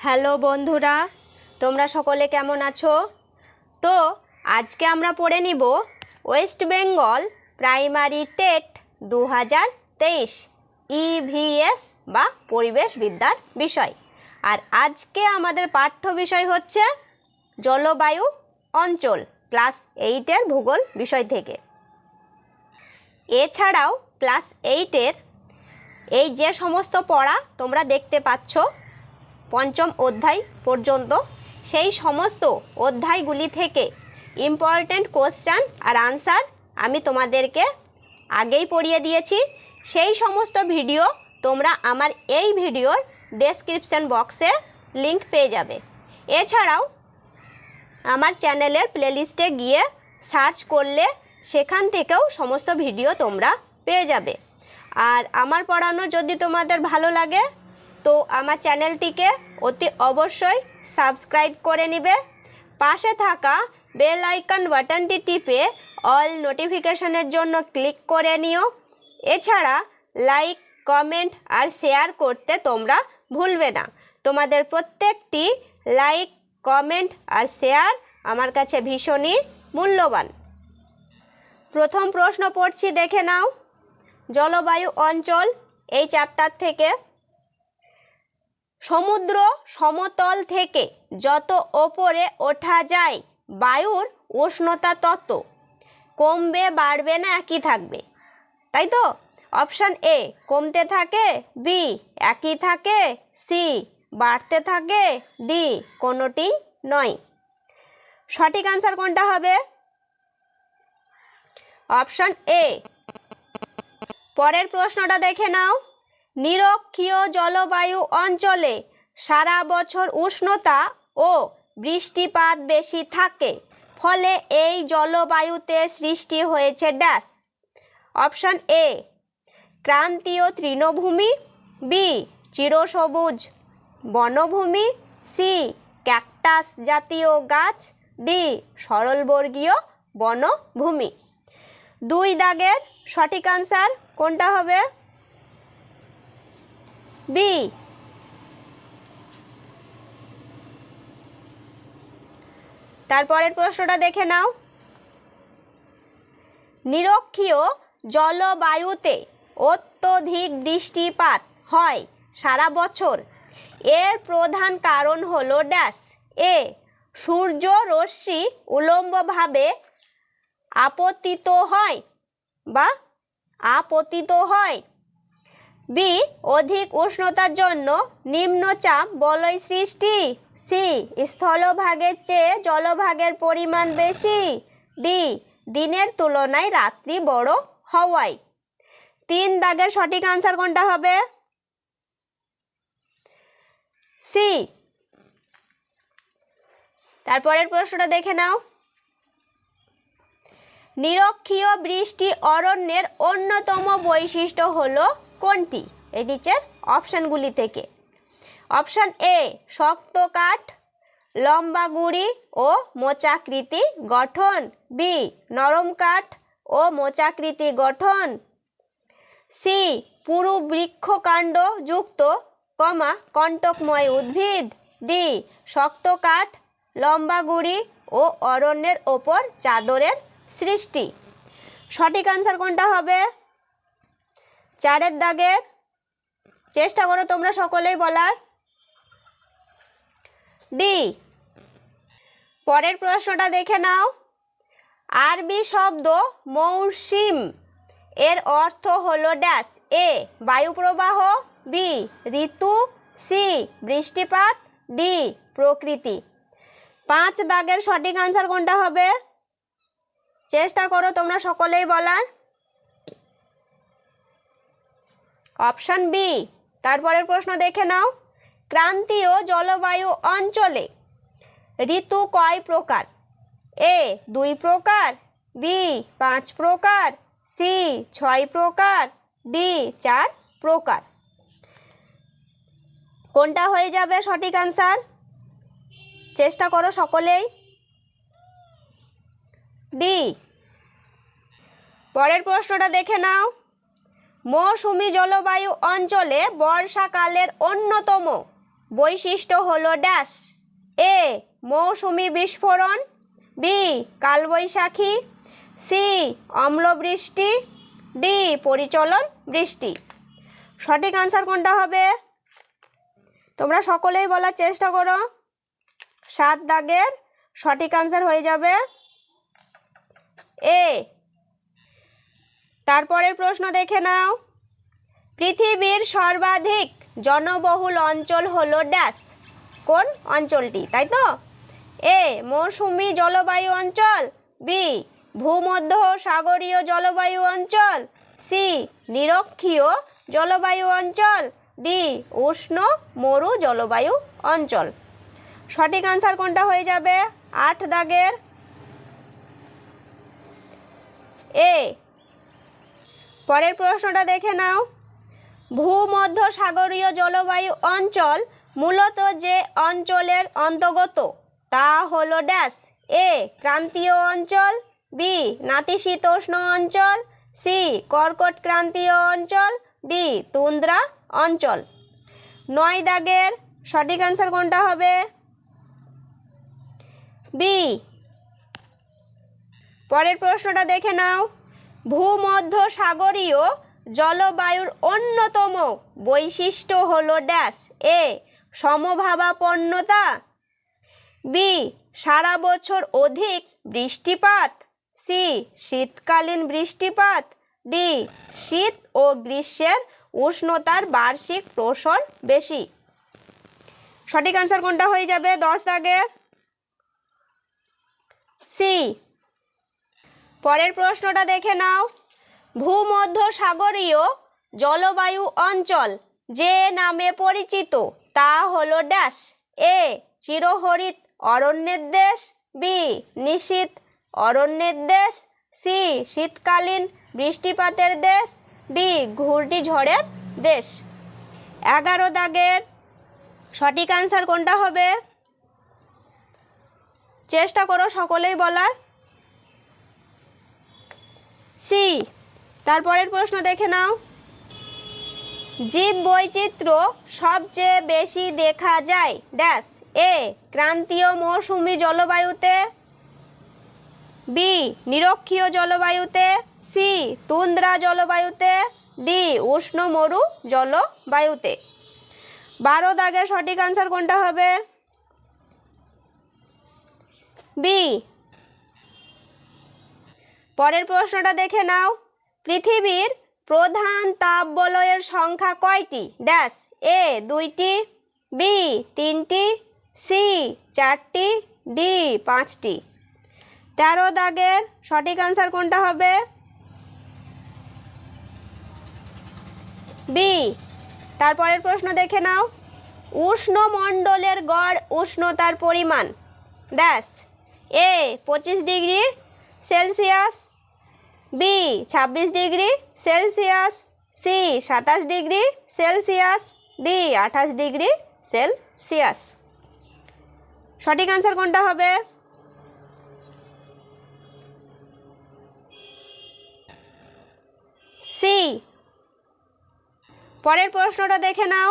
Hello বন্ধুরা, তোমরা সকলে কেমন আছো? তো আজকে আমরা পড়ে নিব West Bengal primary TET 2023 EVS বা পরিবেশবিদ্যার বিষয়। আর আজকে আমাদের পাঠ্য বিষয় হচ্ছে জলবায়ু অঞ্চল, ক্লাস 8-এর ভূগোল বিষয় থেকে। এছাড়াও ক্লাস 8-এর এই যে সমস্ত পড়া তোমরা দেখতে পাচ্ছ পঞ্চম অধ্যায় পর্যন্ত, সেই সমস্ত অধ্যায়গুলি থেকে ইম্পর্ট্যান্ট কোশ্চেন আর আনসার আমি তোমাদেরকে আগেই পড়িয়ে দিয়েছি। সেই সমস্ত ভিডিও তোমরা আমার এই ভিডিওর ডেসক্রিপশন বক্সে লিংক পেয়ে যাবে। এছাড়াও আমার চ্যানেলের প্লেলিস্টে গিয়ে সার্চ করলে সেখান থেকেও সমস্ত ভিডিও তোমরা পেয়ে যাবে। আর আমার পড়ানো যদি তোমাদের ভালো লাগে তো আমার চ্যানেলটিকে অতি অবশ্যই সাবস্ক্রাইব করে নেবে। পাশে থাকা বেল আইকন বাটনটি টিপে অল নোটিফিকেশনের জন্য ক্লিক করে নিও। এছাড়া লাইক, কমেন্ট আর শেয়ার করতে তোমরা ভুলবে না। তোমাদের প্রত্যেকটি লাইক, কমেন্ট আর শেয়ার আমার কাছে ভীষণই মূল্যবান। প্রথম প্রশ্ন পড়ছি, দেখে নাও। জলবায়ু অঞ্চল এই চ্যাপ্টার থেকে। সমুদ্র সমতল থেকে যত ওপরে ওঠা যায় বায়ুর উষ্ণতা তত কমবে, বাড়বে না একই থাকবে? তাই তো? অপশান এ কমতে থাকে, বি একই থাকে, সি বাড়তে থাকে, ডি কোনোটি নয়। সঠিক আনসার কোনটা হবে? Option A. পরের প্রশ্নটা দেখে নাও। নিরক্ষীয় জলবায়ু অঞ্চলে সারা বছর উষ্ণতা ও বৃষ্টিপাত বেশি থাকে, ফলে এই জলবায়ুতে সৃষ্টি হয়েছে ড্যাশ। অপশান এ ক্রান্তীয় তৃণভূমি, বি চিরসবুজ বনভূমি, সি ক্যাকটাস জাতীয় গাছ, ডি সরলবর্গীয় বনভূমি। 2 দাগের সঠিক আনসার কোনটা হবে? বি। তারপরের প্রশ্নটা দেখে নাও। নিরক্ষীয় জলবায়ুতে অত্যধিক বৃষ্টিপাত হয় সারা বছর, এর প্রধান কারণ হলো ড্যাশ। এ সূর্য রশ্মি উলম্বভাবে আপতিত হয়, বি অধিক উষ্ণতার জন্য নিম্নচাপ বলয় সৃষ্টি, সি স্থলভাগের চেয়ে জলভাগের পরিমাণ বেশি, ডি দিনের তুলনায় রাত্রি বড় হওয়ায়। 3 দাগের সঠিক আনসার কোনটা হবে? সি। তারপরের প্রশ্নটা দেখে নাও। নিরক্ষীয় বৃষ্টি অরণ্যের অন্যতম বৈশিষ্ট্য হলো কোনটি? এই নিচের অপশানগুলি থেকে। অপশান এ শক্ত কাঠ, লম্বা গুঁড়ি ও মোচাকৃতি গঠন, বি নরম কাঠ ও মোচাকৃতি গঠন, সি পুরু বৃক্ষকাণ্ড যুক্ত কণ্টকময় উদ্ভিদ, ডি শক্ত কাঠ, লম্বা গুঁড়ি ও অরণ্যের ওপর চাদরের সৃষ্টি। সঠিক আনসার কোনটা হবে? 4 দাগের। চেষ্টা করো তোমরা সকলেই বলার। ডি। পরের প্রশ্নটা দেখে নাও। আরবি শব্দ মৌসুম এর অর্থ হলো ড্যাশ। এ বায়ুপ্রবাহ, বি ঋতু, সি বৃষ্টিপাত, ডি প্রকৃতি। 5 দাগের সঠিক আনসার কোনটা হবে? চেষ্টা করো তোমরা সকলেই বলার। Option B. তারপরের প্রশ্ন দেখে নাও। ক্রান্তীয় জলবায়ু অঞ্চলে ঋতু কয় প্রকার? এ 2 প্রকার, বি 5 প্রকার, সি 6 প্রকার, ডি 4 প্রকার। কোনটা হয়ে যাবে সঠিক আনসার? চেষ্টা করো সকলেই। ডি। পরের প্রশ্নটা দেখে নাও। মৌসুমী জলবায়ু অঞ্চলে বর্ষাকালের অন্যতম বৈশিষ্ট্য হলো ড্যাশ। এ মৌসুমি বিস্ফোরণ, বি কালবৈশাখী, সি অম্লবৃষ্টি, ডি পরিচলন বৃষ্টি। সঠিক আনসার কোনটা হবে? তোমরা সকলেই বলার চেষ্টা করো। 7 দাগের সঠিক আনসার হয়ে যাবে এ। তারপরের প্রশ্ন দেখে নাও। পৃথিবীর সর্বাধিক জনবহুল অঞ্চল হলো ড্যাশ। কোন অঞ্চলটি? তাই তো? এ মৌসুমি জলবায়ু অঞ্চল, বি ভূমধ্য সাগরীয় জলবায়ু অঞ্চল, সি নিরক্ষীয় জলবায়ু অঞ্চল, ডি উষ্ণ মরু জলবায়ু অঞ্চল। সঠিক আনসার কোনটা হয়ে যাবে? 8 দাগের এ। পরের প্রশ্নটা দেখে নাও। ভূমধ্য সাগরীয় জলবায়ু অঞ্চল মূলত যে অঞ্চলের অন্তর্গত তা হলো ড্যাশ। এ ক্রান্তীয় অঞ্চল, বি নাতিশীতোষ্ণ অঞ্চল, সি কর্কট ক্রান্তীয় অঞ্চল, ডি তুন্দ্রা অঞ্চল। 9 দাগের সঠিক আনসার কোনটা হবে? বি। পরের প্রশ্নটা দেখে নাও। ভূমধ্য সাগরীয় জলবায়ুর অন্যতম বৈশিষ্ট্য হলো ড্যাশ। এ সমভাবাপন্নতা, বি সারা বছর অধিক বৃষ্টিপাত, সি শীতকালীন বৃষ্টিপাত, ডি শীত ও গ্রীষ্মের উষ্ণতার বার্ষিক প্রসার বেশি। সঠিক আনসার কোনটা হয়ে যাবে? 10 দাগের সি। পরের প্রশ্নটা দেখে নাও। ভূমধ্য সাগরীয় জলবায়ু অঞ্চল যে নামে পরিচিত তা হলো ড্যাশ। এ চিরহরিত অরণ্যের দেশ, বি নিশীথ অরণ্যের দেশ, সি শীতকালীন বৃষ্টিপাতের দেশ, ডি ঘূর্ণিঝড়ের দেশ। 11 দাগের সঠিক আনসার কোনটা হবে? চেষ্টা করো সকলেই বলার। সি। তারপরের প্রশ্ন দেখে নাও। জীব বৈচিত্র্য সবচেয়ে বেশি দেখা যায় ড্যাশ। এ ক্রান্তীয় মৌসুমী জলবায়ুতে, বি নিরক্ষীয় জলবায়ুতে, সি তুন্দ্রা জলবায়ুতে, ডি উষ্ণ মরু জলবায়ুতে। 12 দাগের সঠিক আনসার কোনটা হবে? বি। পরের প্রশ্নটা দেখে নাও। পৃথিবীর প্রধান তাপবলয়ের সংখ্যা কয়টি ড্যাশ। এ 2টি, বি 3টি, সি 4টি, ডি 5টি। 13 দাগের সঠিক আনসার কোনটা হবে? বি। তারপরের প্রশ্ন দেখে নাও। উষ্ণমণ্ডলের গড় উষ্ণতার পরিমাণ dash. A 25 degree Celsius, B 26 degree Celsius, C 27 degree Celsius, D 28 degree Celsius. সঠিক আনসার কোনটা হবে? সি। পরের প্রশ্নটা দেখে নাও।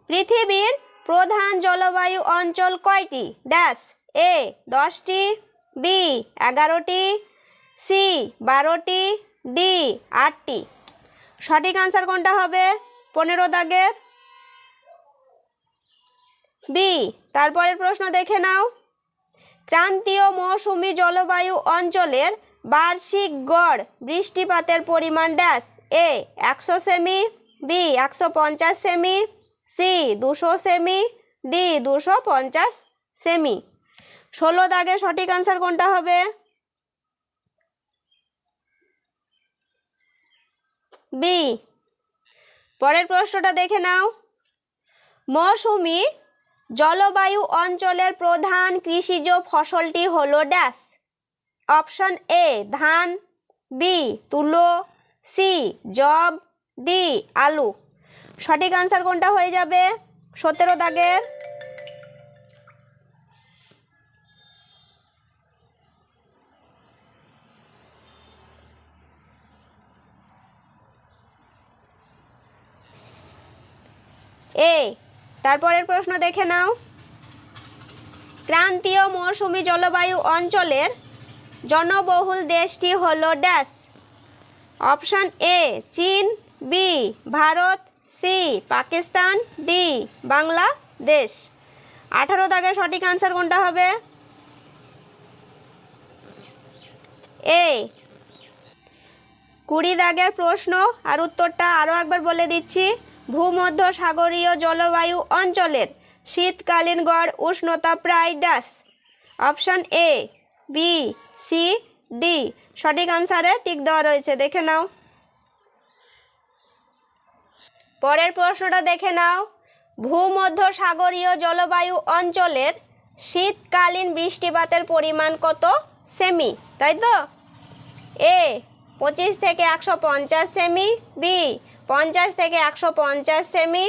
পৃথিবীর প্রধান জলবায়ু অঞ্চল কয়টি ড্যাশ। এ 10টি, বি 11টি, সি 12টি, ডি 8টি। সঠিক আনসার কোনটা হবে? 15 দাগের বি। তারপরের প্রশ্ন দেখে নাও। ক্রান্তীয় মৌসুমী জলবায়ু অঞ্চলের বার্ষিক গড় বৃষ্টিপাতের পরিমাণ ড্যাশ। এ 100 সেমি, বি 150 সেমি, সি 200 সেমি, ডি 250 সেমি। 16 দাগের সঠিক আনসার কোনটা হবে? বি। পরের প্রশ্নটা দেখে নাও। মৌসুমী জলবায়ু অঞ্চলের প্রধান কৃষিজ ফসলটি হলো ড্যাশ। অপশন এ ধান, বি তুলো, সি যব, ডি আলু। সঠিক আনসার কোনটা হয়ে যাবে? 17 দাগের এ। তারপরের প্রশ্ন দেখে নাও। ক্রান্তীয় মৌসুমী জলবায়ু অঞ্চলের জনবহুল দেশটি হলো ড্যাশ। অপশান এ চীন, B Bharat, C Pakistan, D Bangladesh. 18 দাগের সঠিক আনসার কোনটা হবে? এ। 20 দাগের প্রশ্ন আর উত্তরটা আরও একবার বলে দিচ্ছি। ভূমধ্যসাগরীয় জলবায়ু অঞ্চলের শীতকালীন গড় উষ্ণতা প্রায় dash. Option A, B, C, D. সঠিক আনসারে টিক দেওয়া রয়েছে, দেখে নাও। পরের প্রশ্নটা দেখে নাও। ভূমধ্যসাগরীয় জলবায়ু অঞ্চলের শীতকালীন বৃষ্টিপাতের পরিমাণ কত সেমি? তাই তো? এ 25 থেকে 150 সেমি, বি 50 থেকে 150 সেমি,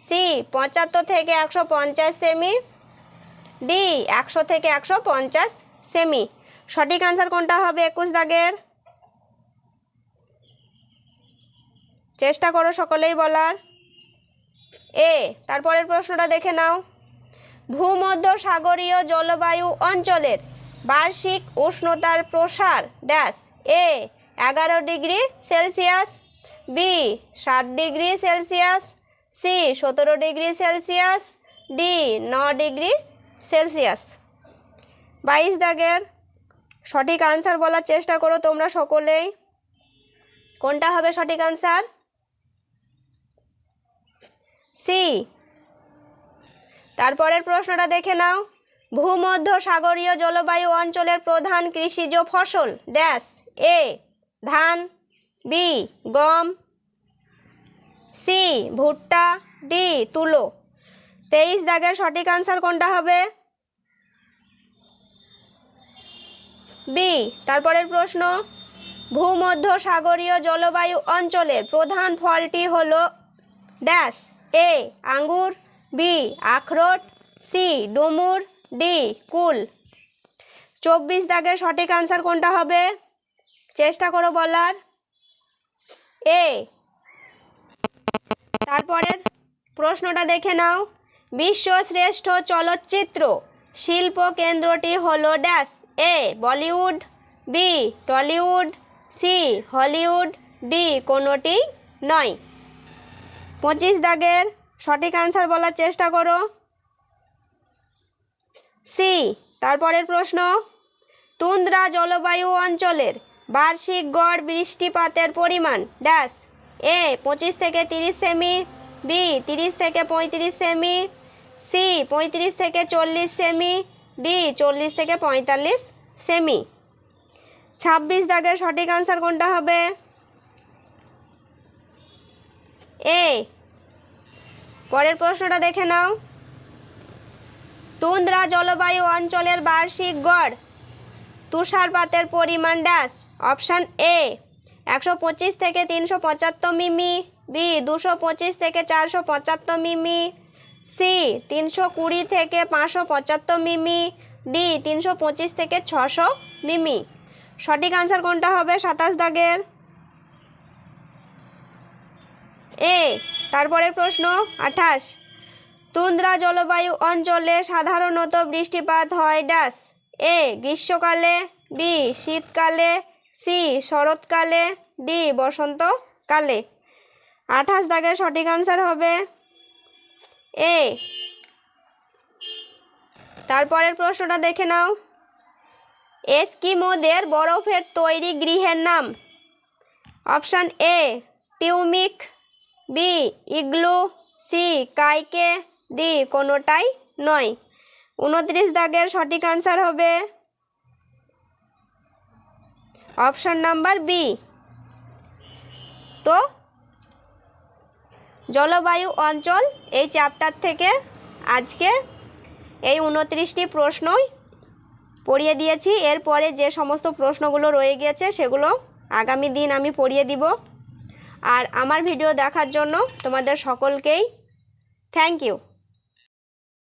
সি 75 থেকে 150 সেমি, ডি 100 থেকে 150 সেমি। সঠিক আনসার কোনটা হবে 21 দাগের? চেষ্টা করো সকলেই বলার। এ। তারপরের প্রশ্নটা দেখে নাও। ভূমধ্যসাগরীয় জলবায়ু অঞ্চলের বার্ষিক উষ্ণতার প্রসার dash. A 11 degree Celsius, B 7 degree Celsius, C 17 degree Celsius, D 9 degree Celsius. 22 দাগের সঠিক আনসার বলার চেষ্টা করো তোমরা সকলেই। কোনটা হবে সঠিক আনসার? সি। তারপরের প্রশ্নটা দেখে নাও। ভূমধ্যসাগরীয় জলবায়ু অঞ্চলের প্রধান কৃষিজ ফসল ড্যাশ। এ ধান, বি গম, সি ভুট্টা, ডি তুলো। 23 দাগের সঠিক আনসার কোনটা হবে? বি। তারপরের প্রশ্ন। ভূমধ্যসাগরীয় জলবায়ু অঞ্চলের প্রধান ফলটি হলো ড্যাশ। এ আঙ্গুর, বি আখরোট, সি ডুমুর, ডি কুল। 24 দাগের সঠিক আনসার কোনটা হবে? চেষ্টা করো বলার। এ। তারপরের প্রশ্নটা দেখে নাও। বিশ্বশ্রেষ্ঠ চলচ্চিত্র শিল্প কেন্দ্রটি হলো dash. A Bollywood, B Tollywood, C Hollywood, D কোনোটি নয়। 25 দাগের সঠিক আনসার বলার চেষ্টা করো। সি। তারপরের প্রশ্ন। তুন্দ্রা জলবায়ু অঞ্চলের বার্ষিক গড় বৃষ্টিপাতের পরিমাণ ড্যাশ। এ 25 থেকে 30 সেমি, বি 30 থেকে 35 সেমি, সি 35 থেকে 40 সেমি, ডি 40 থেকে 45 সেমি। 26 দাগের সঠিক আনসার কোনটা হবে? এ। পরের প্রশ্নটা দেখে নাও। তুন্দ্রা জলবায়ু অঞ্চলের বার্ষিক গড় তুষারপাতের পরিমাণ ড্যাশ। অপশান এ 125 থেকে 375 মিমি, বি 225 থেকে 475 মিমি, সি 320 থেকে 575 মিমি, ডি 325 থেকে 600 মিমি। সঠিক আনসার কোনটা হবে 27 দাগের? এ। তারপরের প্রশ্ন 28। তুন্দ্রা জলবায়ু অঞ্চলে সাধারণত বৃষ্টিপাত হয় ড্যাশ। এ গ্রীষ্মকালে, বি শীতকালে, সি শরৎকালে, ডি বসন্তকালে। 28 দাগের সঠিক আনসার হবে এ। তারপরের প্রশ্নটা দেখে নাও। এস্কিমোদের বরফের তৈরি গৃহের নাম। অপশান এ টিউমিক, বি ইগলু, সি কাইকে, ডি কোনোটাই নয়। 29 দাগের সঠিক আনসার হবে অপশান নাম্বার বি। তো জলবায়ু অঞ্চল এই চ্যাপ্টার থেকে আজকে এই 29টি প্রশ্নই পড়িয়ে দিয়েছি। এরপরে যে সমস্ত প্রশ্নগুলো রয়ে গিয়েছে সেগুলো আগামী দিন আমি পড়িয়ে দিব। আর আমার ভিডিও দেখার জন্য তোমাদের সকলকেই থ্যাংক ইউ।